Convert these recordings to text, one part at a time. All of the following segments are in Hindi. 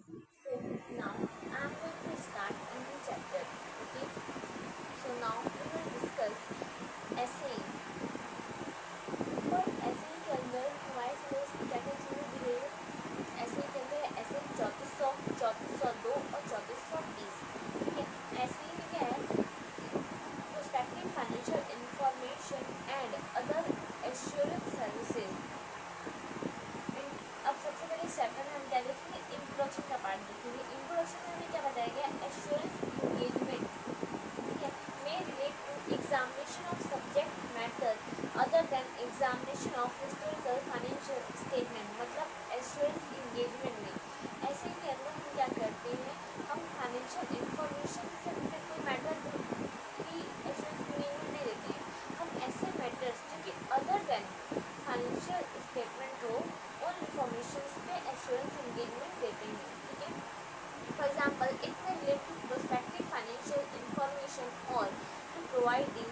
So now I'm going to start a new chapter. Okay. So now we will discuss essaying. और essaying के अंदर हमारे समझ क्या क्या चीज़ें दी गई है। essaying के अंदर essay 3402 और 3420। ठीक है। essaying में क्या है? Prospective financial information and other assurance services। अब सबसे पहले चैप्टर में हम क्या देखेंगे? इंट्रोडक्शन का पार्ट देखेंगे। इंट्रोडक्शन में हमें क्या बताया गया? एश्योरेंस इंगेजमेंट, ठीक है, may relate to examination of subject matter other than examination of historical financial statement। मतलब एश्योरेंस इंगेजमेंट में ऐसे के अंदर हम क्या करते हैं? हम फाइनेंशियल इंफॉर्मेशन से रिलेटेड कोई मैटर की एश्योरेंस इंगेजमेंट नहीं देते हैं। हम ऐसे मैटर्स जो कि अदर देन फाइनेंशियल स्टेटमेंट हो उन इंफॉर्मेशन पे एश्योरेंस इंगेजमेंट देते हैं। ठीक है। For example it may relate to prospective financial information और to providing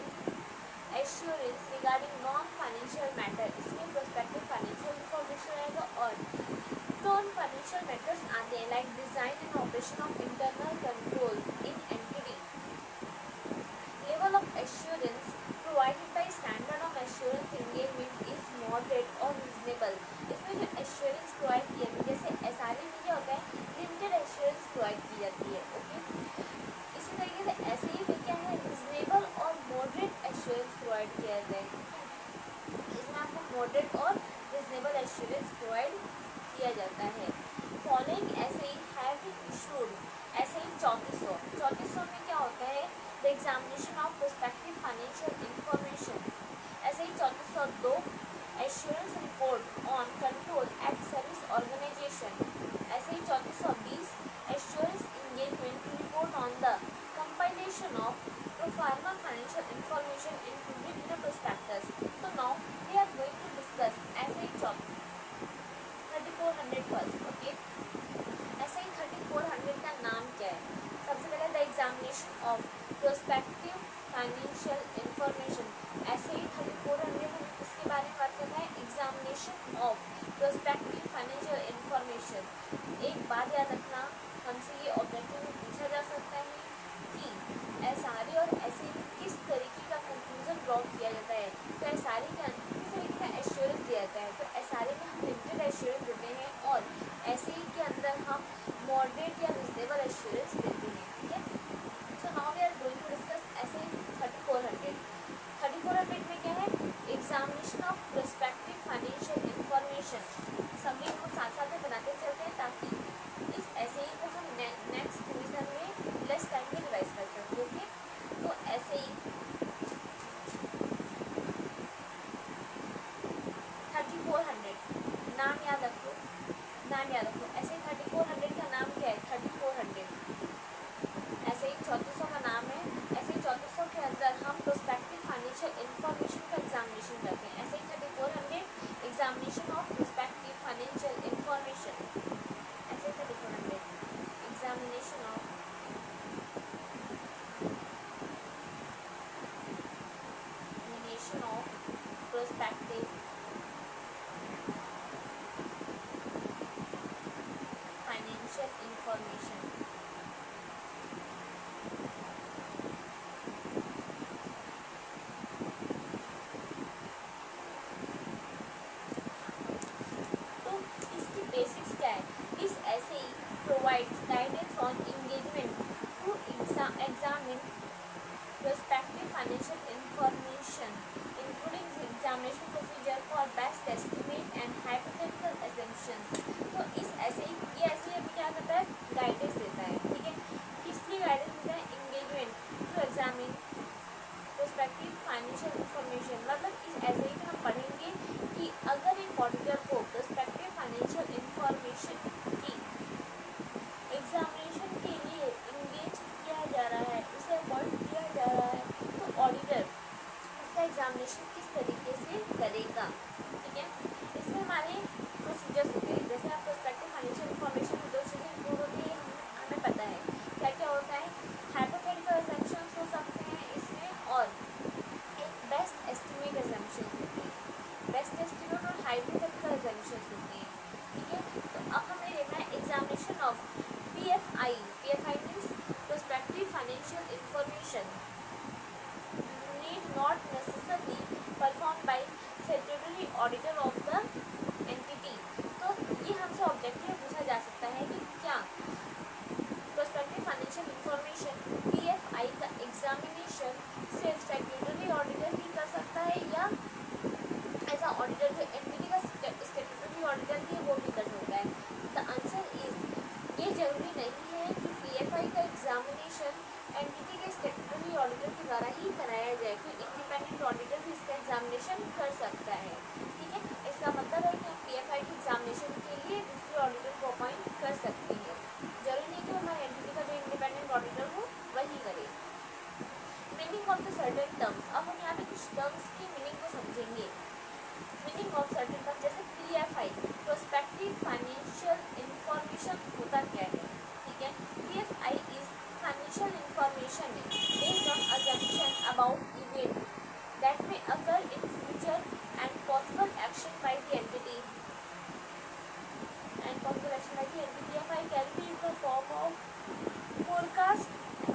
assurance regarding non financial matter. इसमें प्रोस्पेक्टिव फाइनेंशियल इंफॉर्मेशन रहेगा और नॉन फाइनेंशियल मैटर्स आते हैं like design and operation of internal control in entity. Level of assurance provided by standard of assurance engagement is moderate और रीजनेबल। इसमें जो एश्योरेंस प्रोवाइड किया है, जैसे एसआरए में क्या होता है? लिमिटेड एश्योरेंस प्रोवाइड की जाती है। ओके। इसी तरीके से ऐसे ही में क्या है? रीजनेबल और मॉडरेट एश्योरेंस प्रोवाइड किया जाता है। इसमें आपको मॉडरेट और रीजनेबल एश्योरेंस प्रोवाइड किया जाता है। फॉलोइंग ऐसे ही हैव बीन इशूड। ऐसे ही 3400 में क्या होता है? The examination of prospective financial information. ऐसे ही 3402 assurance report on control at service organization. ऐसे ही 3420 assurance engagement report on the compilation of pro forma financial information included in the prospectus. So now we are going to discuss ऐसे ही 3400 फर्स्ट। ओके। ऐसे ही 3400 का नाम क्या है? सबसे पहले the examination of prospective financial information. ऐसे ही 3400 हम किसके बारे में बात कर रहे हैं? Examination of prospective financial information. एक बात याद रखना, हमसे ये ऑब्जेक्टिव में पूछा जा सकता है कि एसआरए और ऐसे में किस तरीके का कंक्लूजन ड्रॉ किया जाता है। तो एसआरए का किस तरीके का एश्योरेंस दिया जाता है? तो एसआरए में हम लिमिटेड एश्योरेंस देते हैं और ऐसे ही के अंदर हम मॉडरेट या रिजनेबल एश्योरेंस देते हैं। ठीक है। So now we are going to discuss ऐसे 3400। 3400 में क्या है? Examination of prospective financial information. सभी को साथ साथ में बनाते चलते हैं ताकि इस ऐसे ही को हम नेक्स्ट रिवीजन में लेस टाइम में रिवाइज कर सकते हैं। ओके। तो ऐसे ही 3400 नाम याद रखो, नाम याद रखो। ऐसे 3400 का नाम क्या है? 3400। ऐसे ही 3400 का नाम है। ऐसे ही 3400 के अंदर हम प्रोस्पेक्टिव फाइनेंशियल इंफॉर्मेशन का एग्जामिनेशन करते हैं। ऐसे ही 3400 examination of prospective financial information. ऐसे 3400 examination of prospective financial information. तो इसकी बेसिक्स क्या है? इस ऐसे ही provides guidance on engagement to examine prospective financial information including examination procedure for best estimate and hypothetical assumptions। तो इस ऐसे ही ये ऐसे ही अभी क्या करता है? गाइडेंस देता है। ठीक है। किसकी गाइडेंस देता है? Engagement to examine prospective financial information. मतलब इस ऐसे ही में हम पढ़ेंगे कि अगर एक ऑडिटर को प्रोस्पेक्टिव फाइनेंशियल इंफॉर्मेशन की एग्जामिनेशन के लिए इंगेज किया जा रहा है, उसे अपॉइंट किया जा रहा है, तो ऑडिटर इसका एग्जामिनेशन किस तरीके से करेगा। ठीक है। इसमें हमारे प्रोसीजर्स होते हैं। जैसे आप prospective financial PFI. PFI means prospective financial information need not necessarily performed by statutory auditor of the entity. तो ये हमसे ऑब्जेक्टिव पूछा जा सकता है कि क्या प्रोस्पेक्टिव फाइनेंशियल इंफॉर्मेशन PFI का एग्जामिनेशन सिर्फ स्टैट्यूटरी ऑडिटर ही कर सकता है या ऐसा ऑडिटर जो एंटिटी का स्टैट्यूटरी ऑडिटर भी वो भी कर सकता है. द आंसर इज ये जरूरी नहीं है कि PFI का एग्जामिनेशन एंटिटी के स्टैट्यूटरी ऑडिटर के द्वारा ही कराया जाए. कोई इंडिपेंडेंट ऑडिटर भी इसका एग्जामिनेशन कर सकता है. ठीक है, इसका मतलब है कि हम PFI के एग्जामिनेशन के लिए दूसरे ऑडिटर को अपॉइंट कर सकते हैं. जरूरी नहीं कि हमारे एंटिटी का जो इंडिपेंडेंट ऑडिटर हो वही करे. Meaning of the certain terms. अब हम यहाँ पे कुछ टर्म्स की मीनिंग को समझेंगे. मीनिंग ऑफ सर्टेन टर्म्स जैसे PFI प्रोस्पेक्टिव फाइनेंशियल इंफॉर्मेशन होता क्या है. ठीक है, PFI is financial information based on assumption about event that may occur in future and possible action by the entity. PFI can be in the form of forecast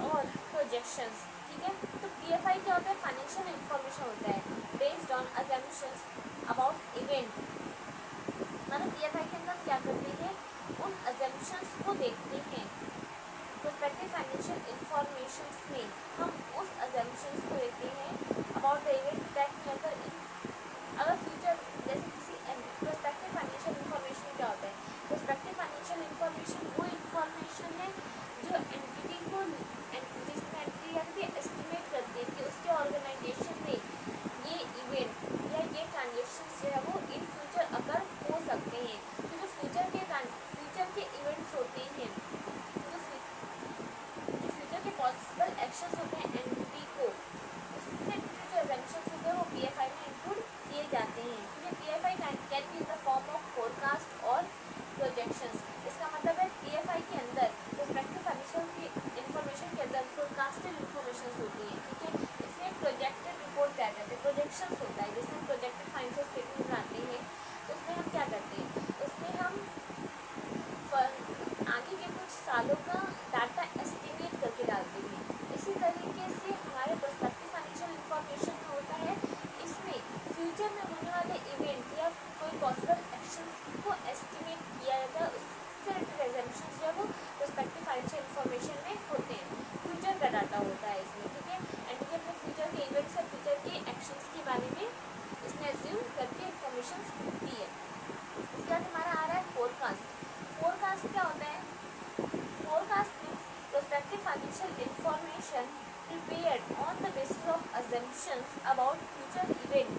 or projections. ठीक है, तो PFI क्या होता है? फाइनेंशियल इंफॉर्मेशन होता है based on assumptions about event. मतलब PFI के अंदर हम क्या करते हैं? उन assumptions को देखते हैं. प्रोस्पेक्टिव फाइनेंशियल इंफॉर्मेशन में हम उस assumptions को देखते हैं about the event that may occur in अगर फ्यूचर जैसे किसी प्रोस्पेक्टिव फाइनेंशियल इंफॉर्मेशन क्या होता है? प्रोस्पेक्टिव फाइनेंशियल इंफॉर्मेशन वो इंफॉर्मेशन है जो एंटिटी को जिसमें एंटिटी एस्टिमेट करती है कि उसके ऑर्गेनाइजेशन में ये इवेंट या ये ट्रांजेक्शन जो है वो इन फ्यूचर अगर हो सकते हैं. तो जो फ्यूचर के इवेंट्स होते हैं, जो फ्यूचर के पॉसिबल एक्शंस होते हैं एंटिटी को, उससे जो एजम्पशंस होते हैं वो PFI में इंक्लूड किए जाते हैं. PFI can be in the form of forecast और प्रोजेक्शंस. इसका मतलब है PFI के अंदर प्रोस्पेक्टिव फाइनेंशियल की इंफॉर्मेशन के अंदर फोरकास्टेड इंफॉर्मेशन होती है. ठीक है, इसमें प्रोजेक्टेड रिपोर्ट क्या कहते हैं? प्रोजेक्शंस होता है जिसमें प्रोजेक्टेड फाइनेंशियल स्टेटमेंट बनाते हैं. तो उसमें हम क्या करते हैं? उसमें हम आगे के कुछ सालों का डाटा एस्टिमेट करके डालते हैं. इसी तरीके से हमारे प्रोस्पेक्टिव फाइनेंशियल इंफॉर्मेशन में होता है, इसमें फ्यूचर में होने वाले इवेंट या कोई पॉसिबल एक्शन को एस्टिमेट किया जाता है. उससे रिलेटेड जो है वो प्रोस्पेक्टिव फाइनेंशियल इंफॉर्मेशन में होते हैं. फ्यूचर का डाटा होता है इसमें. ठीक है, एंड अपने फ्यूचर के इवेंट्स और फ्यूचर के एक्शंस के बारे में इसमें एज्यूम करके इंफॉर्मेशन दी है. इसके बाद हमारा आ रहा है फोरकास्ट. फोरकास्ट क्या होता है? Forecast means prospective financial information prepared on the basis of assumptions about future events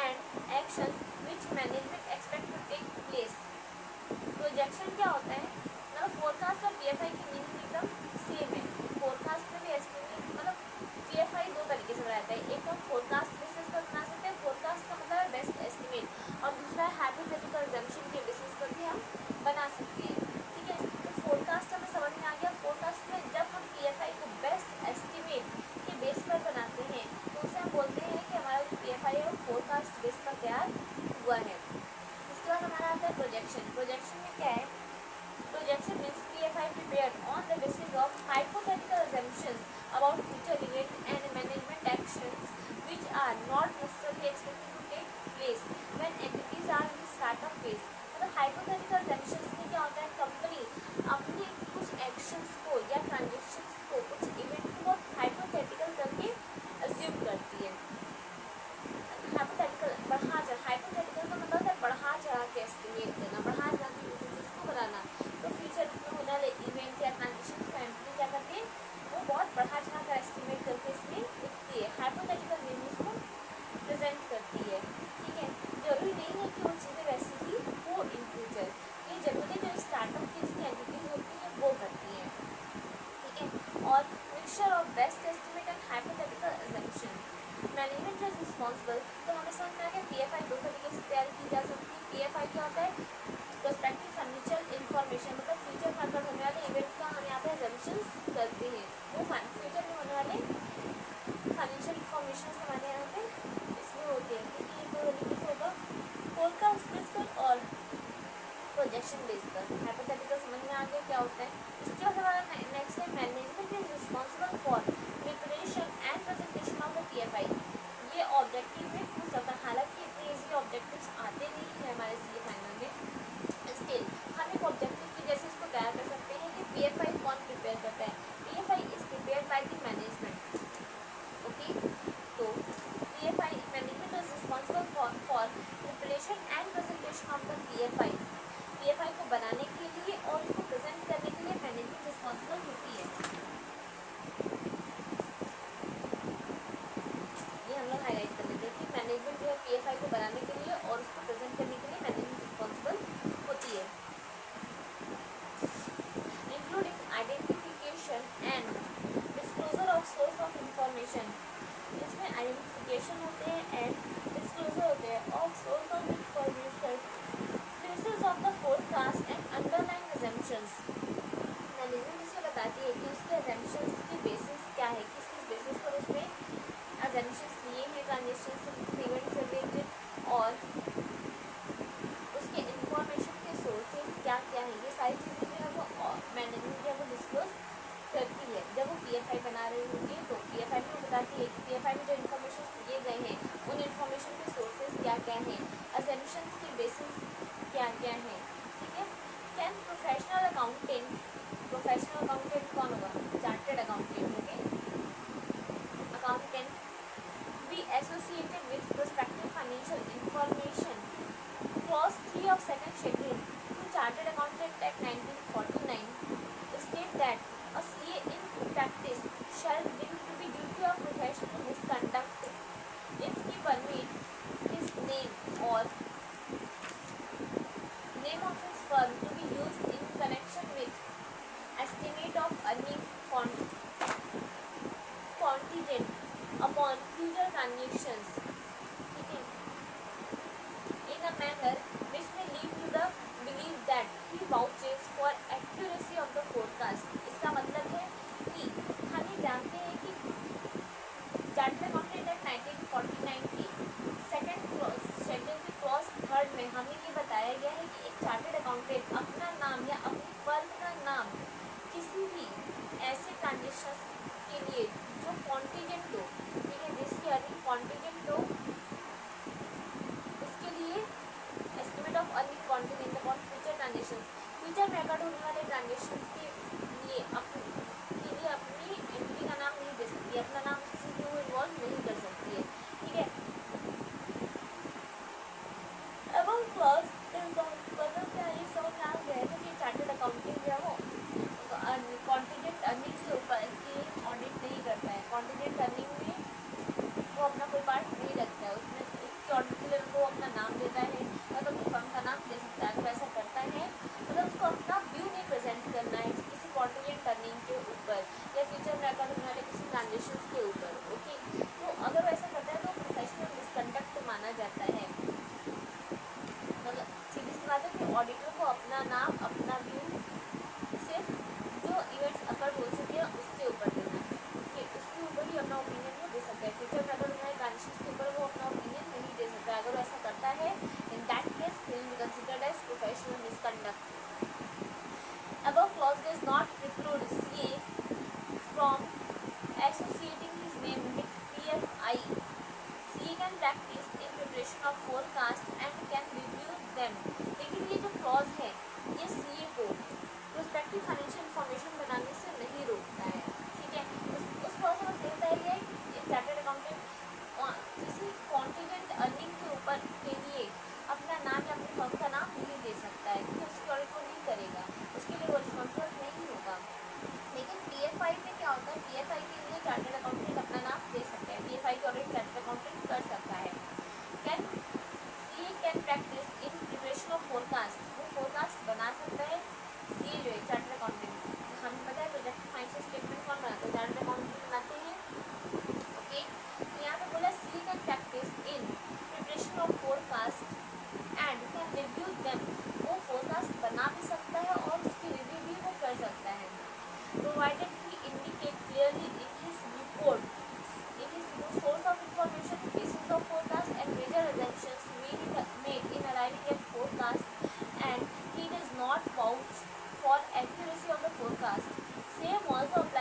and actions which management expect to take place. Projection क्या होता है? मतलब फोरकास्ट और PFI की मीनिंग एकदम सेम है. फोरकास्ट में भी एस्टिमेट मतलब PFI दो तरीके से बनाता है. एक हम फोरकास्ट बेसिस पर बना सकते हैं. फोरकास्ट का मतलब है बेस्ट एस्टिमेट, और दूसरा है हाइपोथेटिकल assumption के बेसिस पर भी हम बना सकते हैं. ठीक है, तो फोरकास्ट हमें समझ में आ गया. फोरकास्ट में जब हम PFI को बेस्ट एस्टिमेट के बेस पर बनाते हैं तो उसे हम बोलते हैं कि हमारा जो PFI है वो फोरकास्ट बेस पर तैयार हुआ है. इसके बाद हमारा आता है प्रोजेक्शन. प्रोजेक्शन में क्या है? Projection means PFI prepared on the basis of hypothetical assumptions about future events and management actions which are not necessarily expected to take place when entities are in startup phase. मतलब हाइपोथेटिकल assumptions में क्या होता है? कंपनी अपने कुछ एक्शंस को या ट्रांजेक्शंस को, कुछ इवेंट को बहुत हाइपोथेटिकल करके अज्यूम करती है. हाइपोथेटिकल का मतलब होता है बढ़ा चढ़ा के एस्टिमेट करना, बढ़ा चढ़ा के यूसेजेस को बनाना. तो फ्यूचर में होने वाले इवेंट या ट्रांजेक्शंस का एंटिटी क्या करती है? वो बहुत बढ़ा चढ़ा कर एस्टिमेट करके इसमें लिखती है. हाइपोथेटिकल न्यूज़ को प्रेजेंट करती है. ठीक है, जरूरी नहीं है कि वो चीज़ें वैसी ही हो इन फ्यूचर. ये जनरली जो स्टार्टअप फेज की एंटिटीज होती हैं वो करती हैं. ठीक है, और mixture of best estimate and hypothetical assumption. Management is responsible. तो हमें समझ में आ गया PFI दो तरीके से तैयार की जा सकती है. PFI क्या होता है? प्रोस्पेक्टिव फाइनेंशियल इंफॉर्मेशन, मतलब फ्यूचर में अगर होने वाले इवेंट का हम यहाँ पे assumptions करते हैं. वो फ्यूचर में होने वाले फाइनेंशियल इंफॉर्मेशन हमारे यहाँ पे इसमें होते हैं. क्योंकि ये दो तरीके से होगा, फोरकास्ट बेस पर और प्रोजेक्शन बेस पर. हाइपोथेटिकल समझ में आ गया क्या होता है? Management is responsible for preparation and presentation of the PFI। ये ऑब्जेक्टिव में पूछ सकता है, हालांकि इतने इजी ऑब्जेक्टिव्स आते नहीं है हमारे CA फाइनल में, स्टिल हम एक ऑब्जेक्टिव की जैसे इसको तैयार कर सकते हैं कि PFI कौन प्रिपेयर करता है। PFI is prepare by the management. Okay, तो PFI management is responsible for preparation and presentation of the PFI। PFI को बनाने के लिए और उसको प्रेजेंट करने के लिए मैनेजमेंट रिस्पॉन्सिबल होती है। ये हम लोग हाईलाइट कर लेते हैं कि मैनेजमेंट जो है PFI को बनाने के लिए और उसको प्रेजेंट करने के लिए मैनेजमेंट रिस्पॉन्सिबल होती है। Including identification and disclosure of source of information. इसमें आइडेंटिफिकेशन होते हैं एंड डिस्क्लोजर होते हैं of source of information, basis of the forecast and underlying assumptions। Management इसमें बताती है कि उसके assumptions की बेसिस क्या है, किस किस बेसिस पर उसने assumptions लिए हैं ट्रांजेक्शन से इवेंट से रिलेटेड, और उसके इंफॉर्मेशन के सोर्सेज क्या क्या है। ये सारी चीज़ें जो है वो मैनेजमेंट जो है वो डिस्क्लोज करती है। जब वो PFI बना रही होती है तो PFI में वो बताती है कि PFI में जो इन्फॉर्मेशन दिए गए हैं उन इन्फॉर्मेशन के सोर्सेज क्या क्या हैं, assumptions की बेसिस क्या क्या है। ठीक है, कैन प्रोफेशनल अकाउंटेंट कौन होगा, chartered accountant. Okay, accountant be associated with prospective financial information. Clause 3 of second schedule to chartered accountant act 1949 state that a CA in practice shall deem to be guilty of professional misconduct if he permit his name or name of his firm to be used in connection with estimate of earning contingent upon future transactions, ठीक है, in a manner which may lead to the belief that he vouches for accuracy of the forecast। इसका मतलब है कि हम ये जानते हैं कि चार्टर्ड अकाउंटेंट एक्ट 1949 के सेकंड शेड्यूल की क्लॉज 3 में हमें ये बताया गया है कि एक चार्टर्ड अकाउंटेंट अपना नाम या अपनी फर्म का नाम किसी भी ऐसे ट्रांजेक्शन के लिए जो कॉन्टीजेंट हो, ठीक है, जिसकी अर्निंग कॉन्टीजेंट हो, उसके लिए estimate of earning contingent upon future transaction, future में रिकॉर्ड होने वाले ट्रांजेक्शन के लिए अपनी एंटिटी का नाम नहीं दे सकती है, अपना नाम उस चीज़ में वो इन्वॉल्व नहीं कर सकती है। ठीक है, अबाउट क्लॉज मतलब क्या ये समझ में आ गया है कि चार्टर्ड अकाउंटिंग जो है वो कॉन्टीजेंट अर्निंग के ऊपर की ऑडिट नहीं करता है। कॉन्टीजेंट अर्निंग में वो अपना कोई पार्ट नहीं रखता है, उसमें उसकी ऑडिट के लिए वो अपना नाम देता है या तो अपनी फर्म का नाम दे सकता है। अगर ऐसा करता है मतलब उसको अपना व्यू नहीं प्रेजेंट करना है किसी कॉन्टीजेंट अर्निंग के ऊपर या फ्यूचर में अकाउंट होने वाले किसी ट्रांजेक्शन के ऊपर। ओके, तो अगर ऐसा करता है तो प्रोफेशनल मिसकंडक्ट माना जाता है। मतलब सीधी सी बात है कि ऑडिटर को अपना नाम, अपना व्यू सिर्फ जो इवेंट्स अकर हो चुके हैं उसके ऊपर देना है, कि उसके ऊपर ही अपना ओपिनियन वो दे सकता है। फ्यूचर में अगर उन्होंने ट्रांजेक्शन के ऊपर वो अपना ओपिनियन नहीं दे सकता है। अगर वो ऐसा करता है in that case will be considered as professional misconduct. Above clause does not preclude CA from associating his name with PFI. CA can practice in preparation of forecast and can review them। लेकिन ये जो clause है ये CA को प्रोस्पेक्टिव फाइनेंशियल इंफॉर्मेशन बनाने से नहीं रोकता है। ठीक है, उस clause में कहता है कि चार्टर्ड अकाउंटेंट किसी कॉन्टीजेंट अर्निंग के ऊपर के लिए अपना नाम या अपनी फर्म का नाम नहीं दे सकता है, क्योंकि उसकी ऑडिट को नहीं करेगा, उसके लिए वो रिस्पॉन्सिबल नहीं होगा। लेकिन PFI में क्या होता है, PFI के लिए चार्टर्ड अकाउंटेंट अपना नाम दे सकते हैं, PFI की ऑडिट चार्टर्ड अकाउंटेंट कर सकता है। Can practice in preparation of forecast, वो फोरकास्ट बना सकता है। ये जो है चार्टर्ड अकाउंटेंट, हमें पता है प्रोजेक्ट फाइनेंशियल स्टेटमेंट कौन बनाता है, चार्टर्ड अकाउंटेंट बनाते हैं। ओके, तो यहाँ पे बोला CA can practice in preparation of forecast and can review them, वो फोरकास्ट बना भी सकता है और उसकी रिव्यू भी वो कर सकता है। Provided he indicate clearly in his report source of information, basis of forecast and major assumptions made in arriving at forecast, and he does not vouch for accuracy of the forecast. Same also applies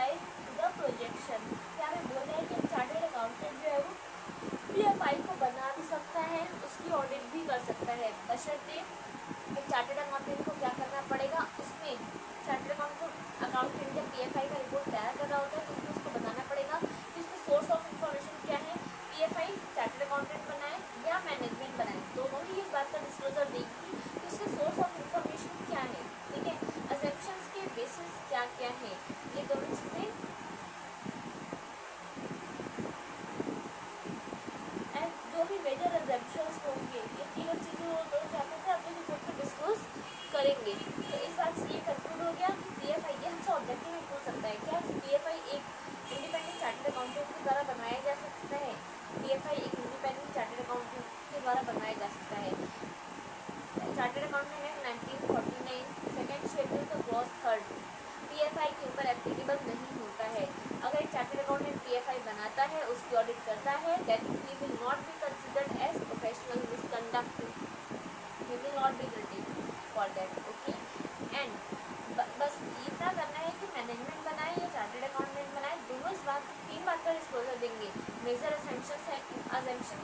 and बस इतना करना है कि मैनेजमेंट बनाए या चार्टर्ड अकाउंटेंट बनाए, दोनों इस बात 3 बात का डिस्क्लोजर देंगे। मेजर असेम्पशंस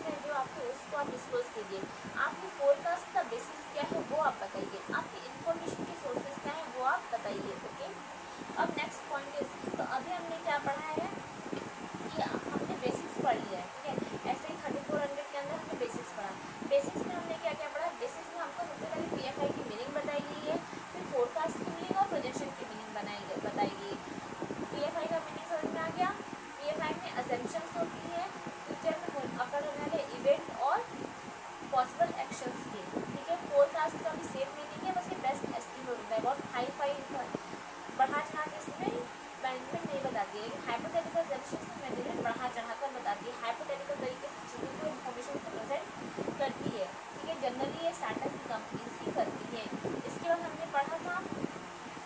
है जो आपके, उसको आप डिस्क्लोज कीजिए। आपकी फोरकास्ट का बेसिस क्या है वो आप बताइए, आपकी इन्फॉर्मेशन के सोर्सेज क्या है वो आप बताइए। ओके, अब नेक्स्ट पॉइंट इज, तो अभी हमने क्या पढ़ा है कि हमने बेसिक्स पढ़ लिया है, ठीक है। ऐसे ही 3400 के अंदर हमने बेसिक्स पढ़ा। बेसिक्स में हमने क्या क्या पढ़ा, बेसिक्स में हमको सबसे पहले पीएफआई की मीनिंग बताई गई है, फिर फोरकास्ट की मीनिंग और प्रोजेक्शन की मीनिंग बताई गई। पीएफआई का मीनिंग समझ में आ गया। पीएफआई में असेम्पशंस होती है फ्यूचर में अकर होने वाले इवेंट और पॉसिबल एक्शंस के, ठीक है। फोरकास्ट का भी सेम मीनिंग है, बस ये बेस्ट एस्टिमेट होता है, बहुत हाई फाई बढ़ा चढ़ा के इसमें मैनेजमेंट नहीं बताती है। हाइपोथेटिकल असेम्पशंस में मैनेजमेंट बढ़ा चढ़ाकर बताती है, हाइपोथेटिकल तरीके से चीज़ों को इन्फॉर्मेशन को प्रेजेंट करती है, ठीक है। जनरली ये स्टार्टअप की कंपनीज ही करती है। इसके बाद हमने पढ़ा था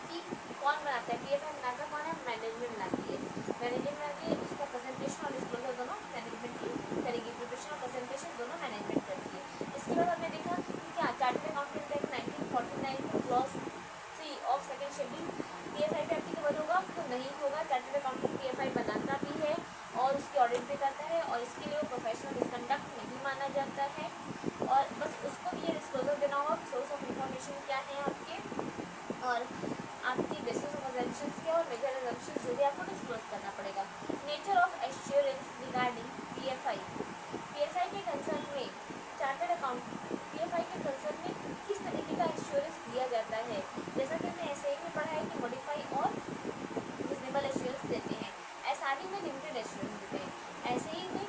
कि कौन बनाता है, पीएफआई बनाता कौन है, मैनेजमेंट बनाती है। मैनेजमेंट बनाती है, उसका प्रेजेंटेशन और डिस्क्लोजर दोनों मैनेजमेंट ही करेगी, प्रिपरेशन और प्रेजेंटेशन दोनों मैनेजमेंट करती है। इसके बाद हमने देखा कि क्या चार्टर्ड अकाउंटेंट एक्ट 1949 में clause 3 of second schedule PFI पे एप्लीकेबल होगा तो नहीं होगा। चार्टर्ड अकाउंटेंट पीएफआई बनाता भी है और उसकी ऑडिट भी करता है, और इसके लिए वो प्रोफेशनल मिसकंडक्ट नहीं माना जाता है, और बस उसको भी ये डिस्क्लोजर देना होगा कि सोर्स ऑफ इंफॉर्मेशन क्या है आपके, और आपकी बेसिस ऑफ असेम्पशंस क्या और मेजर असेम्पशंस जो भी आपको डिस्क्लोज करना पड़ेगा। Nature of assurance regarding PFI, PFI के कंसर्न में चार्टर्ड अकाउंट पीएफआई के कंसर्न में किस तरीके का एश्योरेंस दिया जाता है। जैसा कि हमने ऐसे ही में पढ़ा है कि मॉडिफाई और रिजनेबल एश्योरेंस देते हैं, एसआरई में लिमिटेड एश्योरेंस देते हैं, ऐसे ही में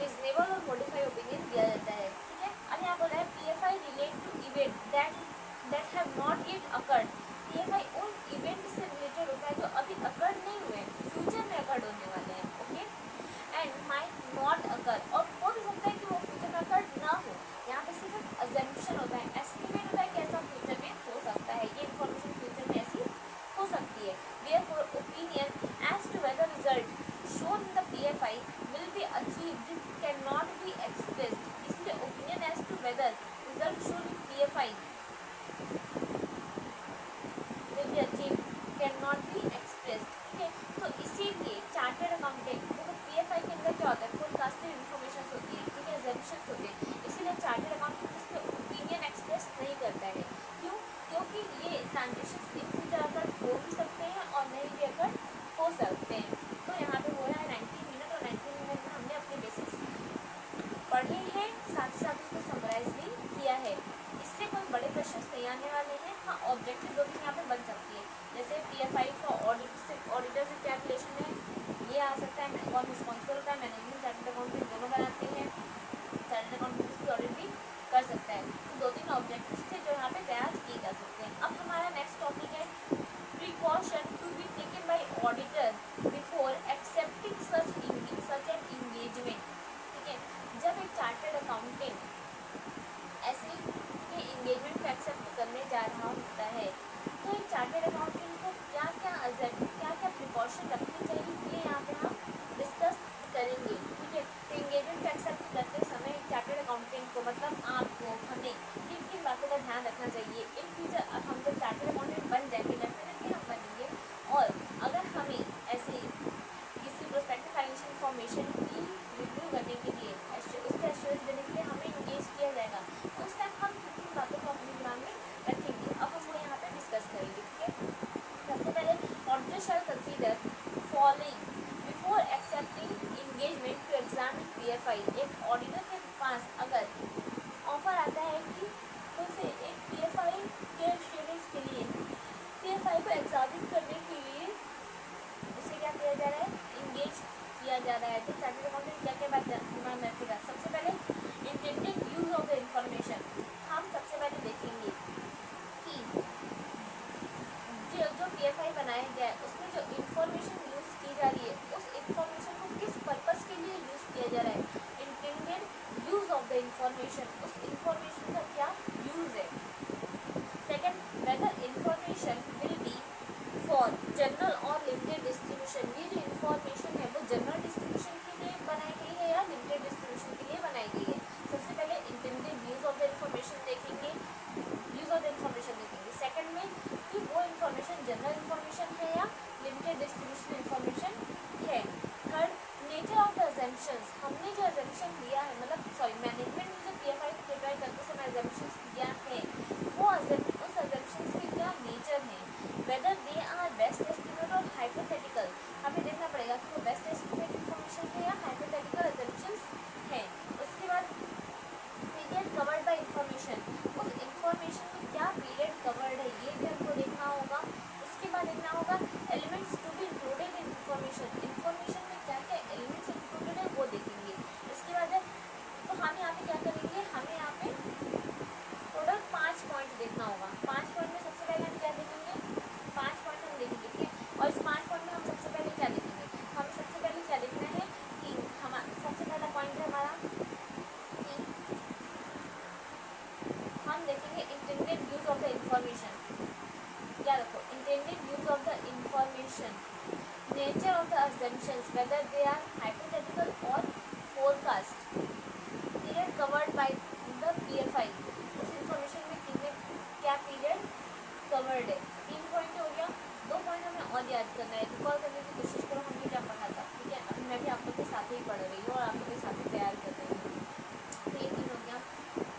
रिजनेबल और मॉडिफाई ओपिनियन दिया जाता है, ठीक है। अब यहाँ बोला है PFI relate to event that have not yet occurred, PFI उन इवेंट से रिलेटेड होता है जो अभी अकर्ड नहीं हुए, फ्यूचर में अकर्ड होने वाले हैं, okay. And might not occur, और हो भी सकता है कि वो फ्यूचर में अकर्ड ना हो। यहाँ पे सिर्फ अजम्पशन होता है, एस्टिमेट होता है कि ऐसा फ्यूचर में हो सकता है, ये इन्फॉर्मेशन फ्यूचर में ऐसी हो सकती है। Therefore opinion as to whether result shown in the PFI will be achieved cannot be expressed, इसलिए opinion as to whether result shown in PFI will be achieved cannot be expressed, ठीक है। तो इसीलिए चार्टर्ड अकाउंटेंट, देखो पीएफआई के अंदर क्या होता है, फोरकास्टेड इन्फॉर्मेशन होती है, ठीक है, अजम्पशंस होते हैं, इसीलिए चार्टर्ड अकाउंटेंट इस पर ओपिनियन एक्सप्रेस नहीं करता है। क्यों? क्योंकि ये ट्रांजेक्शन इन फ्यूचर अगर हो भी सकते हैं और नहीं भी अगर हो सकते हैं। तो यहाँ पे हो रहा है 90 मिनट, और 90 मिनट में हमने अपने बेसिक्स पढ़े हैं, साथ ही साथ उसको समराइज भी किया है। इससे कोई बड़े क्वेश्चन नहीं आने वाले हैं। हाँ, ऑब्जेक्टिव 2-3 यहाँ पे बन सकती है, जैसे पीएफआई का ऑडिटर से क्या रिलेशन है, ये आ सकता है, कौन रिस्पॉन्सिबल होता है, मैनेजमेंट चार्टर्ड अकाउंटेंट दोनों बनाते हैं, चार्टर्ड अकाउंटेंट की ऑडिट भी कर सकता है। तो 2-3 ऑब्जेक्टिव्स थे जो यहाँ पे तैयार किए जा सकते हैं। अब हमारा नेक्स्ट टॉपिक है precaution to be taken by auditor before accepting such an engagement, ठीक है। जब एक चार्टर्ड अकाउंटेंट ऐसे के इंगेजमेंट को एक्सेप्ट करने जा रहा होता है, तो एक चार्टर्ड अकाउंटेंट को क्या क्या इंफॉर्मेशन जनरल इंफॉर्मेशन है या लिमिटेड डिस्ट्रीब्यूशन इंफॉर्मेशन है। Third, nature of the assumptions, हमने जो अजम्पशन दिया है, मतलब सॉरी मैनेजमेंट ने जो PFI को प्रिपेयर करते समय अजम्पशंस दिया है, वो उस अजम्पशंस के क्या नेचर है, whether they are best estimate और हाइपोथेटिकल, हमें देखना पड़ेगा कि वो बेस्ट एस्टिमेट इंफॉर्मेशन है या हाइपोथेटिकल अजम्पशंस है। उसके बाद पीरियड कवर्ड बाय इंफॉर्मेशन, उस इंफॉर्मेशन में क्या पीरियड कवर्ड है ये भी हमको देखना होगा। उसके बाद देखना होगा elements to be included in information, information में क्या क्या एलिमेंट्स इंक्लूडेड है वो देखेंगे। इसके बाद तो हम यहाँ पे क्या करेंगे, हमें यहाँ पे टोटल 5 पॉइंट देखना होगा। 5 पॉइंट में सबसे पहले हम क्या देखेंगे, 5 पॉइंट हम देखेंगे, ठीक है। और इस 5 पॉइंट में हम सबसे पहले क्या देखेंगे, हमें सबसे पहले क्या देखना है कि हमारा सबसे पहला पॉइंट है हमारा कि हम देखेंगे intended use of the information. क्या रखो, intended use of the information, nature of the assumptions whether they are hypothetical or forecast, period covered by the PFI, उस इंफॉर्मेशन में कितने क्या पीरियड कवर्ड है। 3 पॉइंट हो गया। 2 पॉइंट हमें और याद करना है, रिकॉल करने की कोशिश करो हमने क्या पढ़ा था, ठीक है। अभी मैं भी आप लोग के साथ ही पढ़ रही हूँ और आप लोग के साथ ही तैयार कर रही हूँ। तो ये 3 हो गया।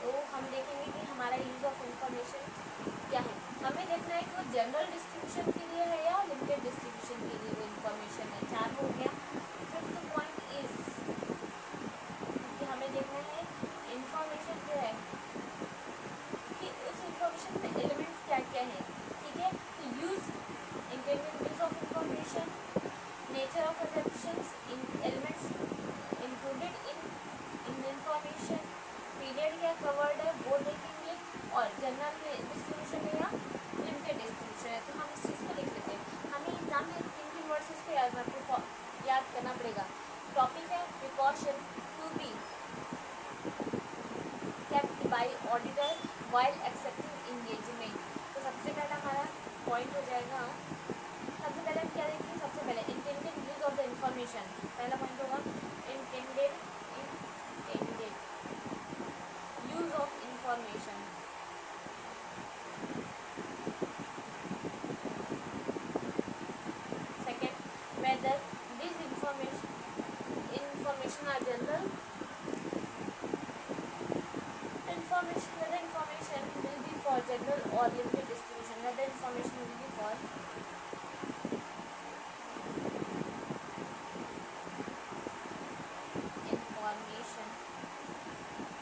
तो हम देखेंगे कि हमारा यूज ऑफ इंफॉर्मेशन क्या है, हमें देखना है कि वो जनरल डिस्ट्रीब्यूशन के लिए है या लिमिटेड डिस्ट्रीब्यूशन के लिए वो इंफॉर्मेशन है। 4 हो गया। 5th पॉइंट इज कि हमें देखना है इंफॉर्मेशन जो है कि उस इंफॉर्मेशन में एलिमेंट्स क्या क्या हैं, ठीक है। तो use, intended use of information, nature of assumptions, elements included in information, period क्या कवर्ड है वो देखेंगे, और जनरल डिस्ट्रीब्यूशन है या लिमिटेड डिस्ट्रीब्यूशन है। तो हम इस चीज़ को लिख लेते हैं। हमें एग्जाम में 3 वर्ड्स इसको याद करना पड़ेगा। टॉपिक है precaution to be kept by auditor while accepting engagement। तो सबसे पहला हमारा पॉइंट हो जाएगा, सबसे पहले हम क्या देखेंगे, सबसे पहले intended use of the information. पहला पॉइंट होगा intended use of information. Second, whether this information are general information, whether information will be for general or limited distribution, whether information will be for information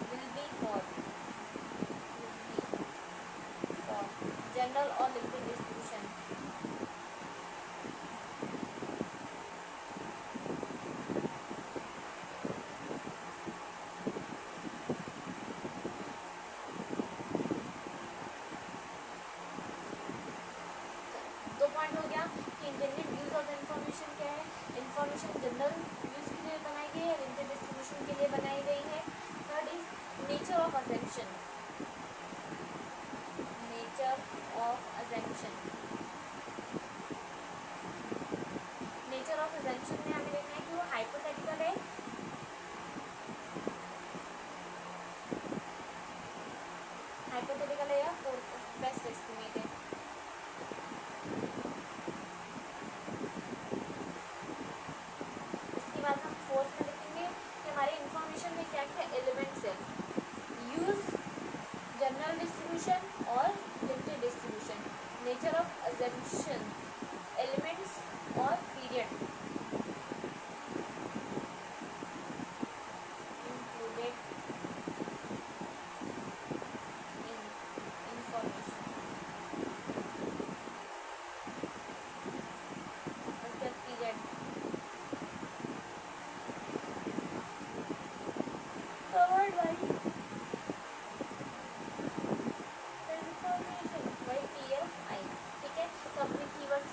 will be for general or limited distribution। Point हो गया कि इंटेंडेड यूज ऑफ इंफॉर्मेशन क्या है, इंफॉर्मेशन जनरल यूज के लिए बनाई गई है, लिमिटेड डिस्ट्रीब्यूशन के लिए बनाई गई है। Third is nature of assumption, nature of assumption, nature of assumption में हमें देखना है कि वो हाइपोथेटिकल है, हाइपोथेटिकल है या बेस्ट एस्टिमेट है। हम 4th में लिखेंगे कि हमारे इंफॉर्मेशन में क्या क्या एलिमेंट्स है, यूज, जनरल डिस्ट्रीब्यूशन और limited distribution, nature of assumption, elements और period included in information. Period covered by information by PFI, ठीक है। तो अपने कीवर्ड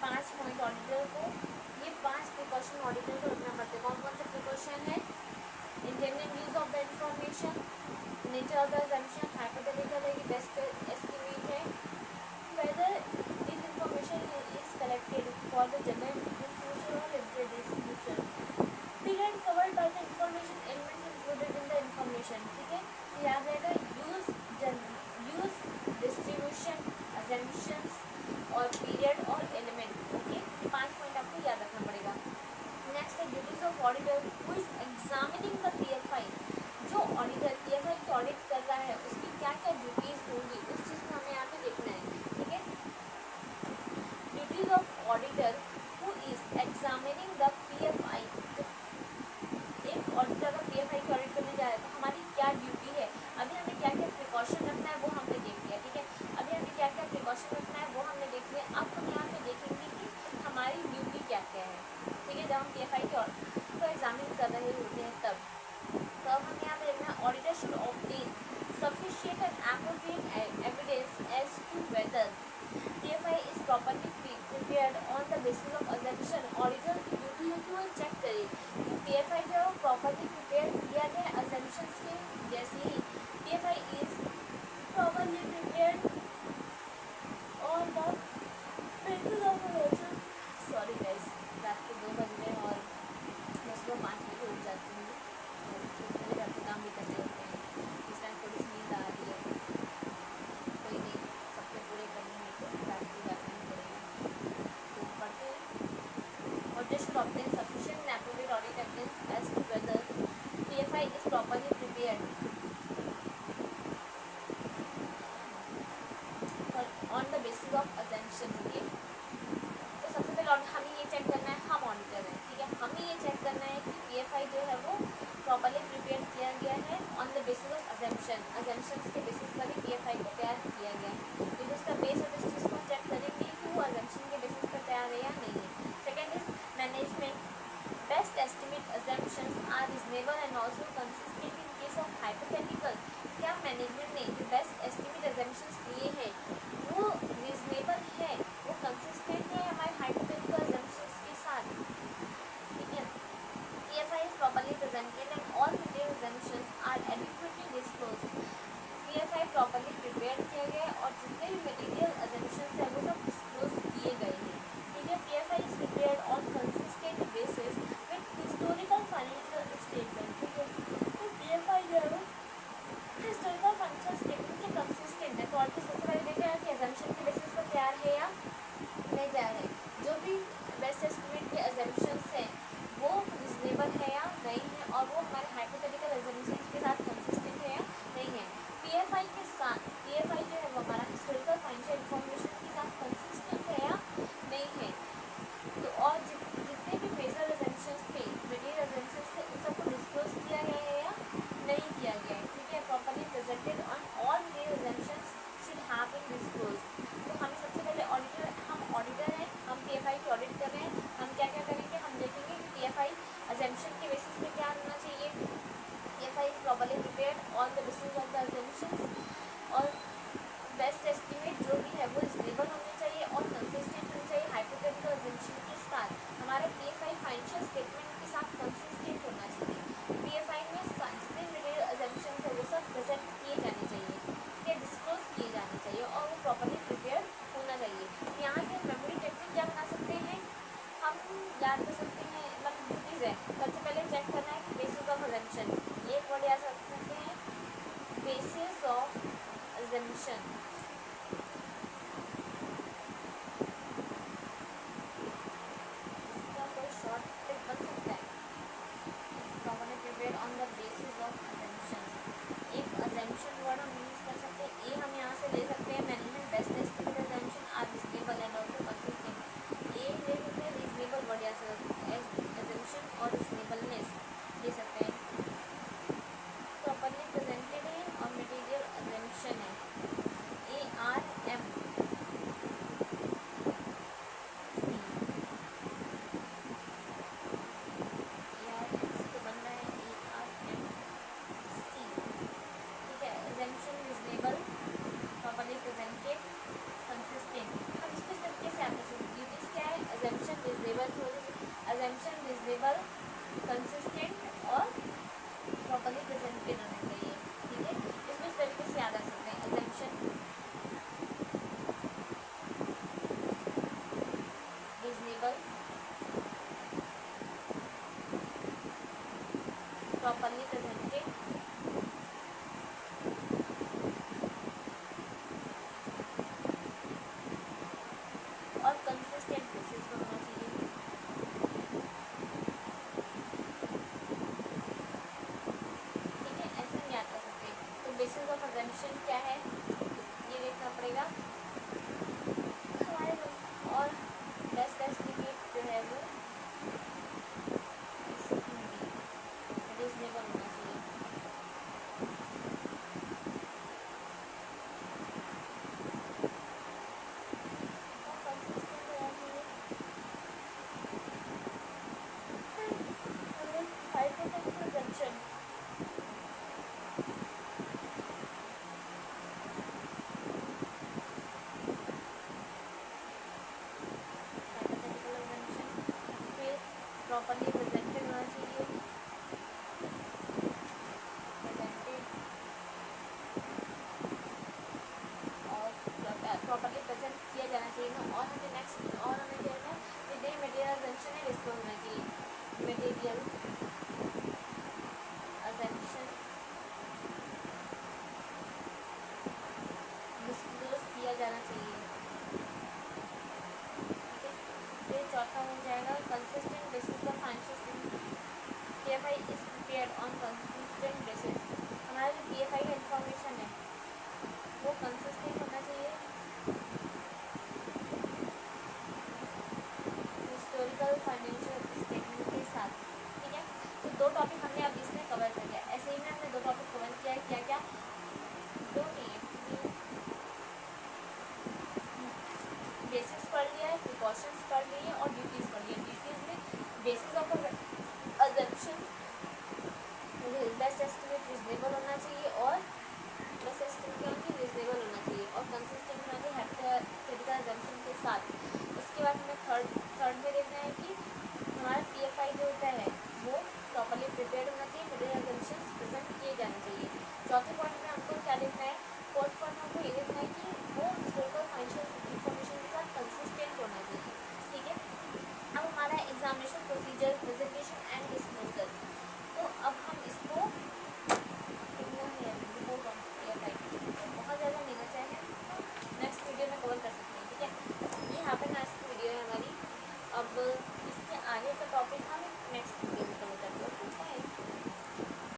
5 पॉइंट ऑडिटर को, ये 5 प्रिकॉशन ऑडिटर को रखना पड़ता है। कौन कौन से प्रिकॉशन है? Intended use of the information, nature of the assumption, hypothetical है कि बेस्ट एस्टिमेट है, whether this information is collected for the general distribution or limited distribution, period covered by the information elements included in the information। ठीक है, तो याद रहेगा यूज, यूज, डिस्ट्रीब्यूशन, assumptions और पीरियड और एलिमेंट। ओके, 5 पॉइंट आपको याद रखना पड़ेगा। नेक्स्ट है duties of auditor who is examining the PFI. जो ऑडिटर पीएफआई की ऑडिट कर रहा है उसकी क्या क्या ड्यूटीज होंगी, उस चीज को हमें यहाँ पे देखना है। ठीक है, duties of auditor who is examining the PFI. एक ऑडिटर अगर पीएफआई की ऑडिट करने जा रहा है तो हमारी क्या ड्यूटी है, अभी हमें क्या क्या प्रिकॉशन रखना है वो हमने देख लिया। ठीक है, अभी हमें क्या क्या प्रिकॉशन रखना है वो हमने देख लिया। अब हम यहाँ पे देखेंगे कि हमारी ड्यूटी क्या क्या है। ठीक है, जब हम पीएफआई की को एग्जामिन कर रहे होते हैं तब हम यहाँ पे देखना है auditor should obtain sufficient and appropriate evidence as to whether PFI is properly prepared on the basis of assumption। Auditor की ड्यूटी है कि वो चेक करे कि पीएफआई जो है प्रॉपर्ली प्रिपेयर किया गया है assumptions के जैसे ही। PFI is properly prepared on the basis of assumption। Sorry guys, रात के 2 बज रहे हैं और मैं सुबह 5 बजे उठ जाती हूँ, तो मेरे घर के काम भी करने होते हैं, इस टाइम थोड़ी सी नींद आ रही है। कोई नहीं, सबके पूरे करने हैं तो रात को जाना ही पड़ेगा। तो पढ़ते हैं। Auditor should obtain sufficient and appropriate audit evidence as to whether PFI is properly prepared on the basis of assumption। Okay, तो सबसे पहले हमें ये चेक करना है, हम ऑडिटर हैं। ठीक है, हमें ये चेक करना है कि पीएफआई जो है वो प्रॉपर्ली प्रिपेयर किया गया है on the basis of assumptions के बेसिस पर ही पीएफआई को तैयार किया गया है। तो उसका बेस और इस चीज़ को चेक करेंगे कि वो assumption के बेसिस पर तैयार है या नहीं है। Second is management best estimate assumptions are reasonable and also consistent in case of hypothetical. क्या मैनेजमेंट ने जो बेस्ट एस्टिमेट assumptions लिए हैं वो रीजनेबल है, वो कंसिस्टेंट है हमारे हाइपोथेटिकल assumptions के साथ। ठीक है, PFI is properly presented and all detailed assumptions are adequately disclosed. PFI properly prepare किया गया और जितने भी मटेरियल assumptions है वो सब डिस्क्लोज किए गए हैं। ठीक है, PFI is prepared on consistent basis with historical financial statement. ठीक है, तो पीएफआई जो है वो हिस्टोरिकल फाइनेंशियल स्टेटमेंट के assumption reasonable, consistent और properly presented होने चाहिए, ठीक है। इसको इस तरीके से याद रख सकते हैं, assumption reasonable, properly presented और कंसिस्टेंट बेसिस पर होना चाहिए, ठीक है। ऐसे हम याद कर सकते हैं। तो बेसिस ऑफ अजम्पशन क्या है ये देखना पड़ेगा हमारे को, और बेस्ट एस्टिमेट जो है वो रीजनेबल होना चाहिए, और कंसिस्टेंट होना चाहिए। हाइपोथेटिकल अजम्पशन फिर प्रॉपर्ली प्रेजेंटेड होना चाहिए, प्रेजेंटेड और प्रॉपर्ली प्रेजेंट किया जाना चाहिए ना। और हमें नेक्स्ट और हमें क्या है विद मटेरियल अजम्पशन है डिस्क्लोज होना चाहिए, मटेरियल अजम्पशन डिस्क्लोज किया जाना चाहिए, ठीक है। फिर चौथा हो जाएगा कंसिस्टेंट बेसिस पर financial PFI is prepared on consistent basis. हमारा जो PFI का इंफॉर्मेशन है वो कंसिस्टेंट होना चाहिए हिस्टोरिकल फाइनेंशियल स्टेटमेंट के साथ, ठीक है। तो दो टॉपिक हमने अब इसमें कवर कर लिया। ऐसे ही में हमने दो टॉपिक कवर किया है, क्या क्या, दो नहीं बेसिस पढ़ लिया है, प्रिकॉशंस पढ़ ली है और ड्यूटीज पढ़ लिया। ड्यूटीज में basis of assumption, best estimate reasonable होना चाहिए और बेस्ट एस्टिमेट क्या होना चाहिए, रीजनेबल होना चाहिए और कंसिस्टेंट होना चाहिए हाइपोथेटिकल अजम्पशन के साथ। उसके बाद हमें थर्ड में देखना है कि हमारा PFI जो होता है वो प्रॉपर्ली प्रिपेयर्ड होना चाहिए, मटेरियल अजम्पशंस प्रेजेंट किए जाने चाहिए। चौथे पॉइंट में हमको क्या देखना है, फोर्थ पॉइंट में हमको ये देखना है कि वो हिस्टोरिकल फाइनेंशियल इंफॉर्मेशन के साथ कंसिस्टेंट होना चाहिए, ठीक है। अब हमारा एग्जामिनेशन प्रोसीजर, प्रेजेंटेशन एंड